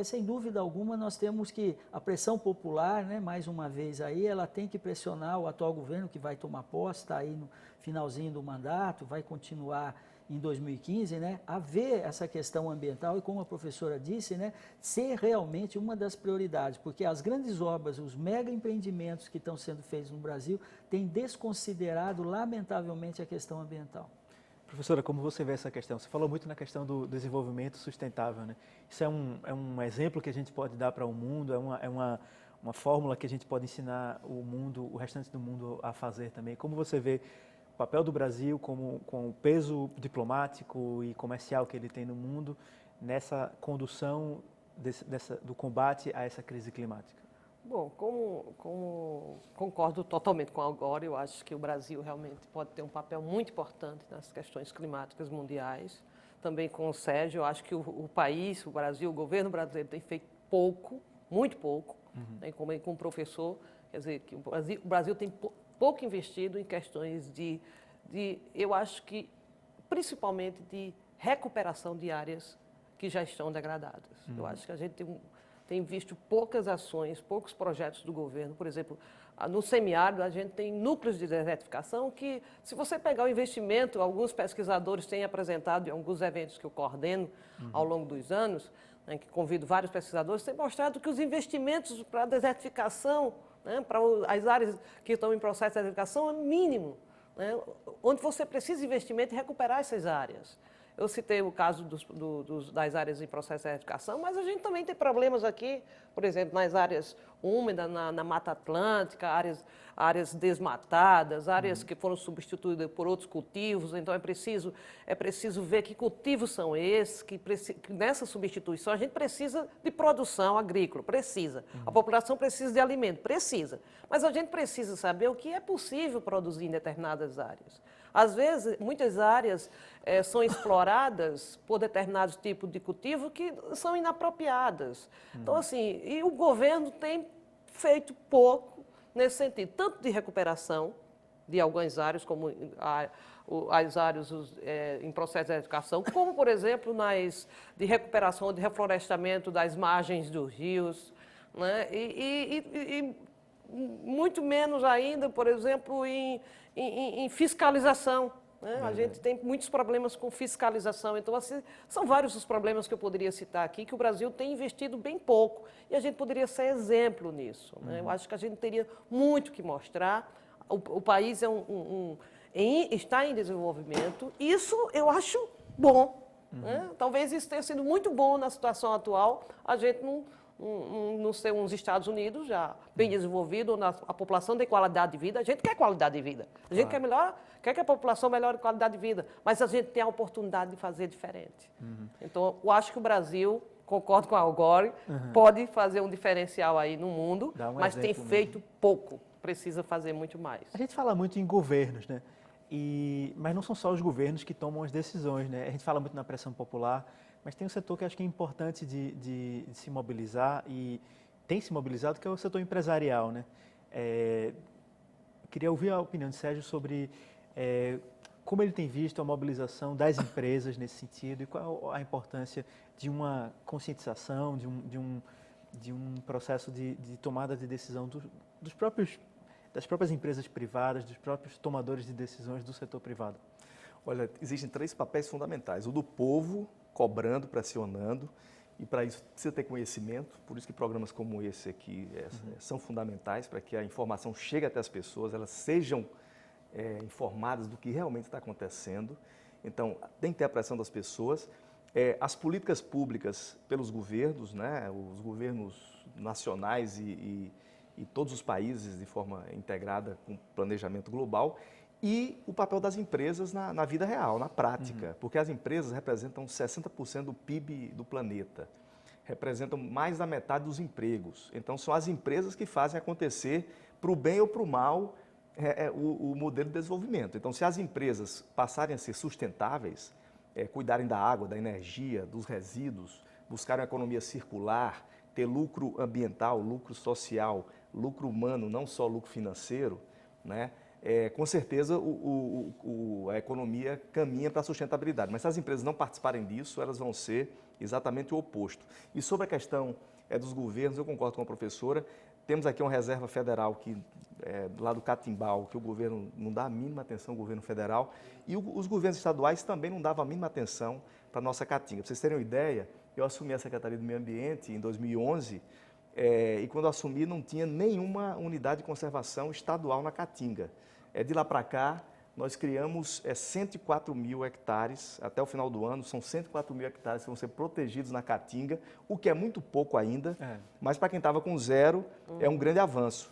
sem dúvida alguma, nós temos que, a pressão popular, né, mais uma vez aí, ela tem que pressionar o atual governo que vai tomar posse, está aí no finalzinho do mandato, vai continuar em 2015, né, a ver essa questão ambiental e, como a professora disse, né, ser realmente uma das prioridades, porque as grandes obras, os mega empreendimentos que estão sendo feitos no Brasil, têm desconsiderado, lamentavelmente, a questão ambiental. Professora, como você vê essa questão? Você falou muito na questão do desenvolvimento sustentável, né? Isso é um exemplo que a gente pode dar para o mundo, é uma fórmula que a gente pode ensinar o restante do mundo a fazer também. Como você vê o papel do Brasil com o peso diplomático e comercial que ele tem no mundo nessa condução do combate a essa crise climática? Bom, como concordo totalmente com o Al Gore, eu acho que o Brasil realmente pode ter um papel muito importante nas questões climáticas mundiais. Também com o Sérgio, eu acho que o país, o Brasil, o governo brasileiro tem feito pouco, muito pouco, né, como o professor, quer dizer, que o Brasil tem pouco investido em questões eu acho que, principalmente de recuperação de áreas que já estão degradadas. Eu acho que a gente tem visto poucas ações, poucos projetos do governo. Por exemplo, no semiárido a gente tem núcleos de desertificação que, se você pegar o investimento, alguns pesquisadores têm apresentado em alguns eventos que eu coordeno ao longo dos anos, né, que convido vários pesquisadores, têm mostrado que os investimentos para a desertificação, né, para as áreas que estão em processo de desertificação é mínimo, né, onde você precisa de investimento e recuperar essas áreas. Eu citei o caso das áreas em processo de desertificação, mas a gente também tem problemas aqui, por exemplo, nas áreas úmidas, na Mata Atlântica, áreas desmatadas, áreas que foram substituídas por outros cultivos. Então, é preciso ver que cultivos são esses, que nessa substituição a gente precisa de produção agrícola, precisa. A população precisa de alimento, precisa. Mas a gente precisa saber o que é possível produzir em determinadas áreas. Às vezes, muitas áreas são exploradas por determinados tipos de cultivo que são inapropriadas. Então, assim, e o governo tem feito pouco nesse sentido, tanto de recuperação de algumas áreas, como as áreas em processo de educação, como, por exemplo, de recuperação, de reflorestamento das margens dos rios, né? muito menos ainda, por exemplo, em fiscalização. Né? A gente tem muitos problemas com fiscalização, então assim, são vários os problemas que eu poderia citar aqui, que o Brasil tem investido bem pouco, e a gente poderia ser exemplo nisso. Né? Eu acho que a gente teria muito que mostrar. O país está em desenvolvimento, isso eu acho bom. Né? Talvez isso tenha sido muito bom na situação atual, a gente não ser uns Estados Unidos já bem desenvolvido, a população tem qualidade de vida, a gente quer qualidade de vida, a gente quer que a população melhore a qualidade de vida, mas a gente tem a oportunidade de fazer diferente. Então, eu acho que o Brasil, concordo com a Al Gore, pode fazer um diferencial aí no mundo, mas tem feito pouco, precisa fazer muito mais. A gente fala muito em governos, né? Mas não são só os governos que tomam as decisões, né? A gente fala muito na pressão popular, mas tem um setor que acho que é importante de se mobilizar e tem se mobilizado, que é o setor empresarial, né? Queria ouvir a opinião de Sérgio sobre como ele tem visto a mobilização das empresas nesse sentido e qual a importância de uma conscientização, de um processo de tomada de decisão das próprias empresas privadas, dos próprios tomadores de decisões do setor privado. Olha, existem 3 papéis fundamentais. O do povo, cobrando, pressionando, e para isso precisa ter conhecimento, por isso que programas como esse aqui são fundamentais para que a informação chegue até as pessoas, elas sejam informadas do que realmente está acontecendo. Então, tem que ter a pressão das pessoas. As políticas públicas pelos governos, né, os governos nacionais e todos os países de forma integrada com planejamento global, e o papel das empresas na vida real, na prática, porque as empresas representam 60% do PIB do planeta, representam mais da metade dos empregos. Então, são as empresas que fazem acontecer, para o bem ou para o mal, o modelo de desenvolvimento. Então, se as empresas passarem a ser sustentáveis, cuidarem da água, da energia, dos resíduos, buscarem uma economia circular, ter lucro ambiental, lucro social, lucro humano, não só lucro financeiro, né? Com certeza a economia caminha para a sustentabilidade. Mas se as empresas não participarem disso, elas vão ser exatamente o oposto. E sobre a questão dos governos, eu concordo com a professora, temos aqui uma reserva federal lá do Catimbau, que o governo não dá a mínima atenção ao governo federal, e os governos estaduais também não davam a mínima atenção para a nossa Caatinga. Para vocês terem uma ideia, eu assumi a Secretaria do Meio Ambiente em 2011, e quando assumi não tinha nenhuma unidade de conservação estadual na Caatinga. De lá para cá, nós criamos 104 mil hectares, até o final do ano, são 104 mil hectares que vão ser protegidos na Caatinga, o que é muito pouco ainda, mas para quem estava com 0, é um grande avanço.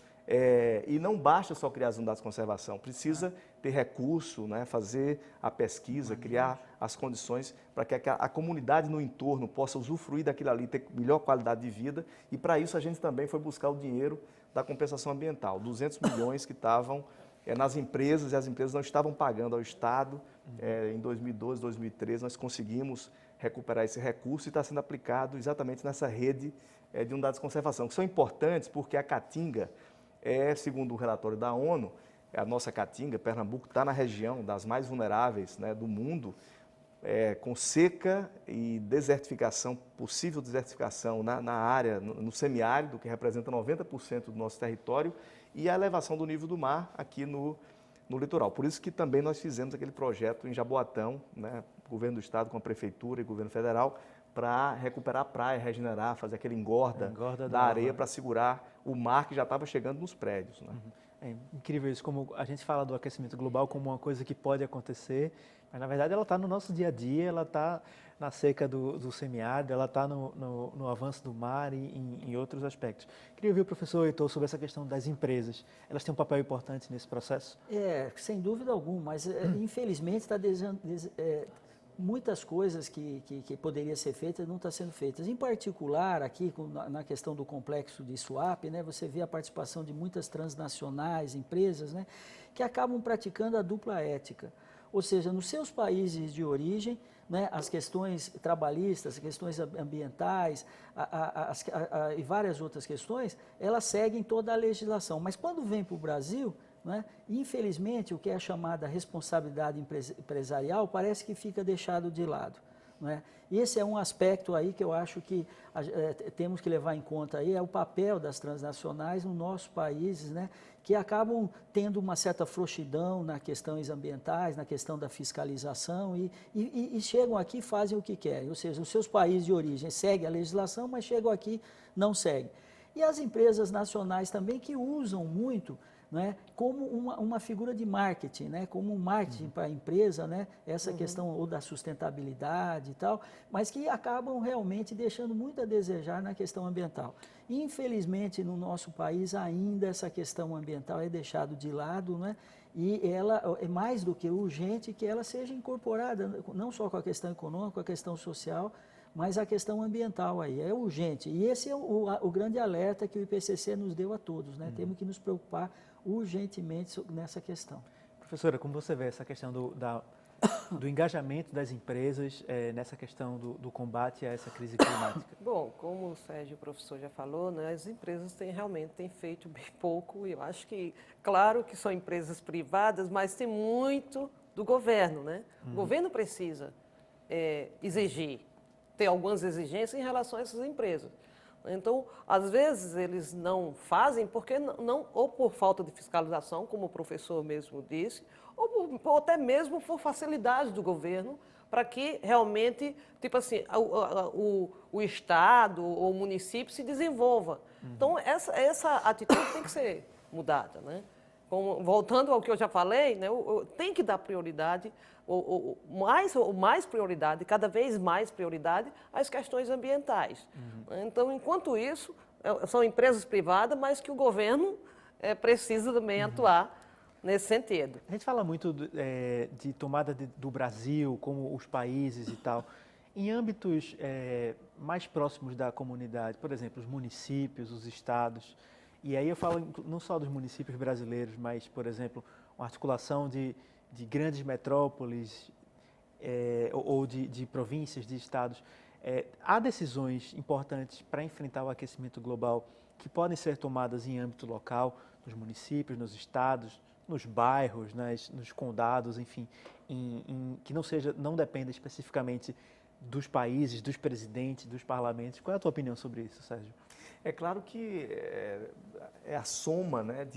E não basta só criar as unidades de conservação, precisa ter recurso, né, fazer a pesquisa, criar as condições para que a comunidade no entorno possa usufruir daquilo ali, ter melhor qualidade de vida, e para isso a gente também foi buscar o dinheiro da compensação ambiental, 200 milhões que estavam nas empresas, e as empresas não estavam pagando ao Estado. Em 2012, 2013, nós conseguimos recuperar esse recurso e está sendo aplicado exatamente nessa rede de unidades de conservação, que são importantes porque a Caatinga, segundo o relatório da ONU, a nossa Caatinga, Pernambuco, está na região das mais vulneráveis, né, do mundo, com seca e desertificação, possível desertificação na área, no semiárido, que representa 90% do nosso território, e a elevação do nível do mar aqui no litoral. Por isso que também nós fizemos aquele projeto em Jaboatão, né, governo do estado com a prefeitura e governo federal, para recuperar a praia, regenerar, fazer aquele engorda da areia para segurar o mar que já estava chegando nos prédios. Né? É incrível isso, como a gente fala do aquecimento global como uma coisa que pode acontecer, mas na verdade ela está no nosso dia a dia, ela está na seca do semiárido, ela está no avanço do mar e em outros aspectos. Queria ouvir o professor Heitor sobre essa questão das empresas. Elas têm um papel importante nesse processo? Sem dúvida alguma, mas infelizmente está muitas coisas que poderiam ser feitas não estão sendo feitas. Em particular, aqui na questão do complexo de Suape, né, você vê a participação de muitas transnacionais, empresas, né, que acabam praticando a dupla ética. Ou seja, nos seus países de origem, né, as questões trabalhistas, as questões ambientais e várias outras questões, elas seguem toda a legislação. Mas quando vem para o Brasil, né, infelizmente, o que é chamada responsabilidade empresarial parece que fica deixado de lado. não é? Esse é um aspecto aí que eu acho que temos que levar em conta aí, é o papel das transnacionais nos nossos países, né, que acabam tendo uma certa frouxidão nas questões ambientais, na questão da fiscalização e chegam aqui e fazem o que querem, ou seja, os seus países de origem seguem a legislação, mas chegam aqui não seguem. E as empresas nacionais também que usam muito, né, como uma figura de marketing, né, como um marketing para a empresa, né, essa questão ou da sustentabilidade e tal, mas que acabam realmente deixando muito a desejar na questão ambiental. Infelizmente, no nosso país, ainda essa questão ambiental é deixada de lado, né, e ela é mais do que urgente que ela seja incorporada, não só com a questão econômica, com a questão social, mas a questão ambiental aí é urgente. E esse é o grande alerta que o IPCC nos deu a todos, né? Temos que nos preocupar urgentemente nessa questão. Professora, como você vê essa questão do engajamento das empresas nessa questão do combate a essa crise climática? Bom, como o Sérgio, o professor, já falou, né, as empresas realmente têm feito bem pouco. Eu acho que, claro que são empresas privadas, mas tem muito do governo, né? O governo precisa exigir, ter algumas exigências em relação a essas empresas. Então, às vezes, eles não fazem porque ou por falta de fiscalização, como o professor mesmo disse, ou até mesmo por facilidade do governo, para que realmente, tipo assim, o Estado ou o município se desenvolva. Então, essa atitude tem que ser mudada, né? Voltando ao que eu já falei, né, tem que dar prioridade, mais prioridade, cada vez mais prioridade às questões ambientais. Então, enquanto isso, são empresas privadas, mas que o governo precisa também atuar nesse sentido. A gente fala muito de tomada do Brasil, como os países e tal. Em âmbitos mais próximos da comunidade, por exemplo, os municípios, os estados, e aí eu falo não só dos municípios brasileiros, mas, por exemplo, uma articulação de grandes metrópoles ou de províncias, de estados. Há decisões importantes para enfrentar o aquecimento global que podem ser tomadas em âmbito local, nos municípios, nos estados, nos bairros, nos condados, enfim, que não dependa especificamente dos países, dos presidentes, dos parlamentos. Qual é a tua opinião sobre isso, Sérgio? É claro que é a soma, né,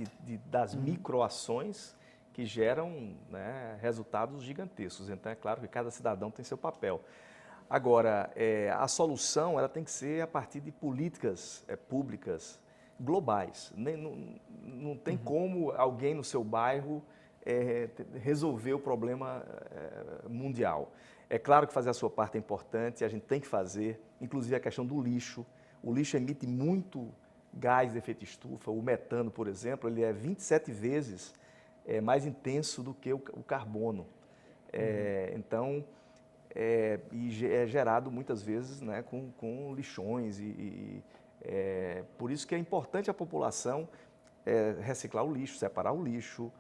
das microações que geram, né, resultados gigantescos. Então, é claro que cada cidadão tem seu papel. Agora, a solução ela tem que ser a partir de políticas públicas globais. Não tem como alguém no seu bairro resolver o problema mundial. É claro que fazer a sua parte é importante, a gente tem que fazer, inclusive a questão do lixo. O lixo emite muito gás de efeito estufa. O metano, por exemplo, ele é 27 vezes mais intenso do que o carbono. Então, e é gerado muitas vezes, né, com lixões. Por isso que é importante a população reciclar o lixo, separar o lixo,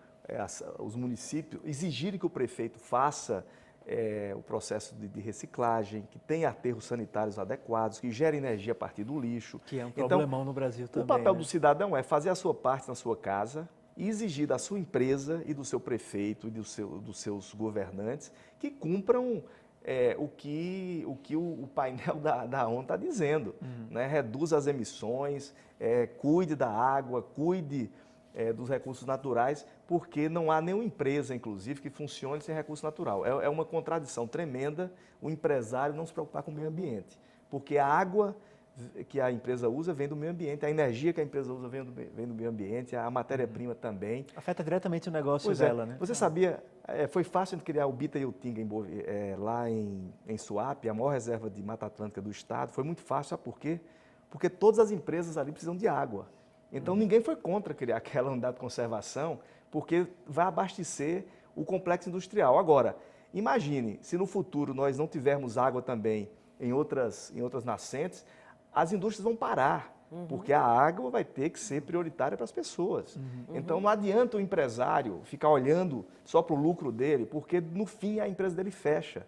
os municípios exigirem que o prefeito faça o processo de reciclagem, que tenha aterros sanitários adequados, que gere energia a partir do lixo. Que é um problemão no Brasil também. O papel né? do cidadão é fazer a sua parte na sua casa e exigir da sua empresa e do seu prefeito e dos seus governantes que cumpram o que o painel da ONU está dizendo. Né? Reduza as emissões, cuide da água, cuide dos recursos naturais, porque não há nenhuma empresa, inclusive, que funcione sem recurso natural. É uma contradição tremenda o empresário não se preocupar com o meio ambiente, porque a água que a empresa usa vem do meio ambiente, a energia que a empresa usa vem do meio ambiente, a matéria-prima também. Afeta diretamente o negócio dela, né? Você sabia, foi fácil de criar o Bita-Iutinga lá em Suape, a maior reserva de Mata Atlântica do estado, foi muito fácil, sabe por quê? Porque todas as empresas ali precisam de água. Então, ninguém foi contra criar aquela unidade de conservação, porque vai abastecer o complexo industrial. Agora, imagine, se no futuro nós não tivermos água também em outras nascentes, as indústrias vão parar, porque a água vai ter que ser prioritária para as pessoas. Então, não adianta o empresário ficar olhando só para o lucro dele, porque no fim a empresa dele fecha.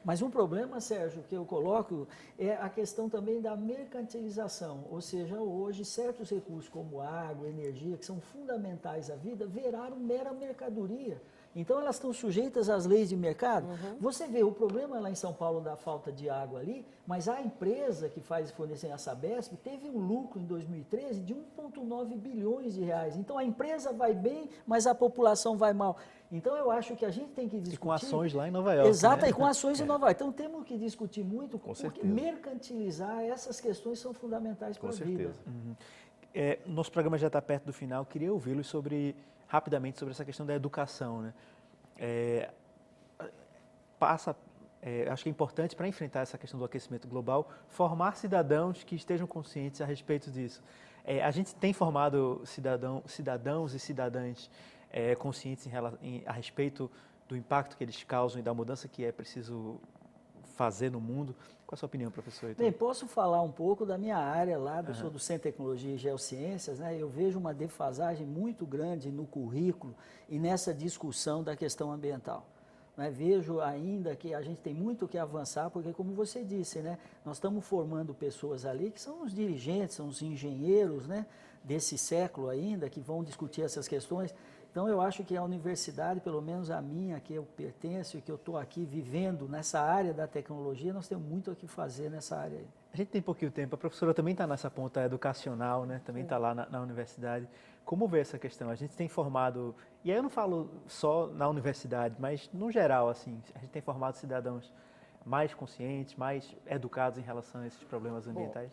Mas um problema, Sérgio, que eu coloco é a questão também da mercantilização, ou seja, hoje certos recursos como água, energia, que são fundamentais à vida, viraram mera mercadoria Então elas estão sujeitas às leis de mercado. Você vê, o problema lá em São Paulo da falta de água ali, mas a empresa que faz fornecer a Sabesp teve um lucro em 2013 de 1,9 bilhões de reais. Então a empresa vai bem, mas a população vai mal. Então eu acho que a gente tem que discutir... E com ações lá em Nova York. Exato, né? e com ações em Nova York. Então temos que discutir muito, Com porque certeza. mercantilizar essas questões são fundamentais para a vida. Nosso programa já está perto do final. Queria ouvi-los rapidamente sobre essa questão da educação, né? Acho que é importante para enfrentar essa questão do aquecimento global, formar cidadãos que estejam conscientes a respeito disso. A gente tem formado cidadãos e cidadãs conscientes a respeito do impacto que eles causam e da mudança que é preciso fazer no mundo. Qual a sua opinião, professor Heitor? Bem, posso falar um pouco da minha área lá, sou do Centro de Tecnologia e Geociências, né? Eu vejo uma defasagem muito grande no currículo e nessa discussão da questão ambiental. Né? Vejo ainda que a gente tem muito que avançar, porque como você disse, né? Nós estamos formando pessoas ali que são os dirigentes, são os engenheiros, né? Desse século ainda, que vão discutir essas questões. Então, eu acho que a universidade, pelo menos a minha, que eu pertenço e que eu estou aqui vivendo nessa área da tecnologia, nós temos muito o que fazer nessa área aí. A gente tem pouquinho tempo, a professora também está nessa ponta educacional, né? Também está lá na universidade. Como vê essa questão? A gente tem formado, e aí eu não falo só na universidade, mas no geral, assim, a gente tem formado cidadãos mais conscientes, mais educados em relação a esses problemas ambientais?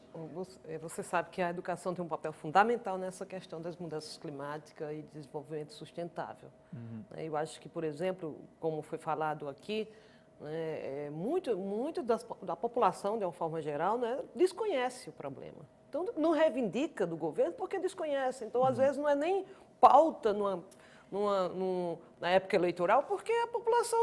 Você sabe que a educação tem um papel fundamental nessa questão das mudanças climáticas e desenvolvimento sustentável. Eu acho que, por exemplo, como foi falado aqui, né, muito da população, de uma forma geral, né, desconhece o problema. Então, não reivindica do governo porque desconhece. Então, às vezes, não é nem pauta na época eleitoral, porque a população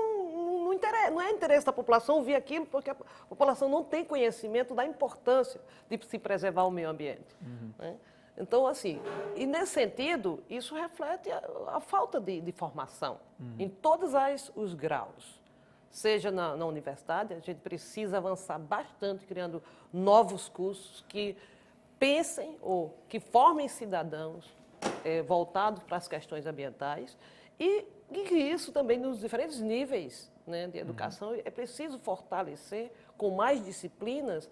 não é interesse da população ouvir aquilo, porque a população não tem conhecimento da importância de se preservar o meio ambiente. Né? Então, assim, e nesse sentido, isso reflete a falta de formação em todos os graus. Seja na universidade, a gente precisa avançar bastante criando novos cursos que pensem ou que formem cidadãos voltados para as questões ambientais e que isso também nos diferentes níveis, né, de educação é preciso fortalecer com mais disciplinas,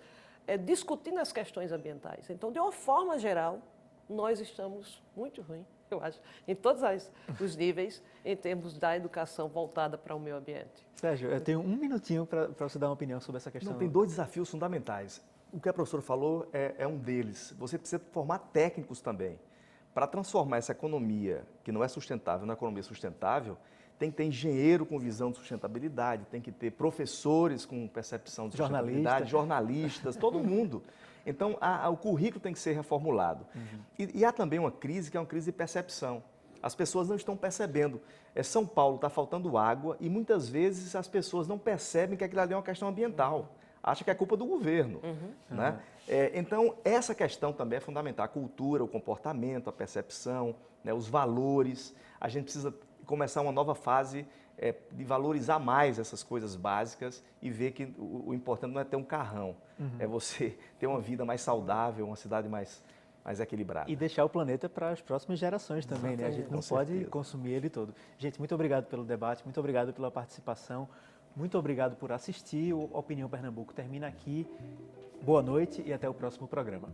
discutindo as questões ambientais. Então, de uma forma geral, nós estamos muito ruim, eu acho, em todos os níveis, em termos da educação voltada para o meio ambiente. Sérgio, eu tenho um minutinho para você dar uma opinião sobre essa questão. Não, tem dois desafios fundamentais. O que a professora falou é um deles. Você precisa formar técnicos também. Para transformar essa economia, que não é sustentável, na economia sustentável, tem que ter engenheiro com visão de sustentabilidade, tem que ter professores com percepção de sustentabilidade, jornalistas, todo mundo. Então, o currículo tem que ser reformulado. E há também uma crise, que é uma crise de percepção. As pessoas não estão percebendo. São Paulo está faltando água e muitas vezes as pessoas não percebem que aquilo ali é uma questão ambiental. Acham que é culpa do governo. Né? Então, essa questão também é fundamental. A cultura, o comportamento, a percepção, né, os valores. A gente precisa começar uma nova fase de valorizar mais essas coisas básicas e ver que o importante não é ter um carrão, é você ter uma vida mais saudável, uma cidade mais equilibrada. E deixar o planeta para as próximas gerações também, né? A gente não pode consumir ele todo. Gente, muito obrigado pelo debate, muito obrigado pela participação, muito obrigado por assistir. O Opinião Pernambuco termina aqui. Boa noite e até o próximo programa.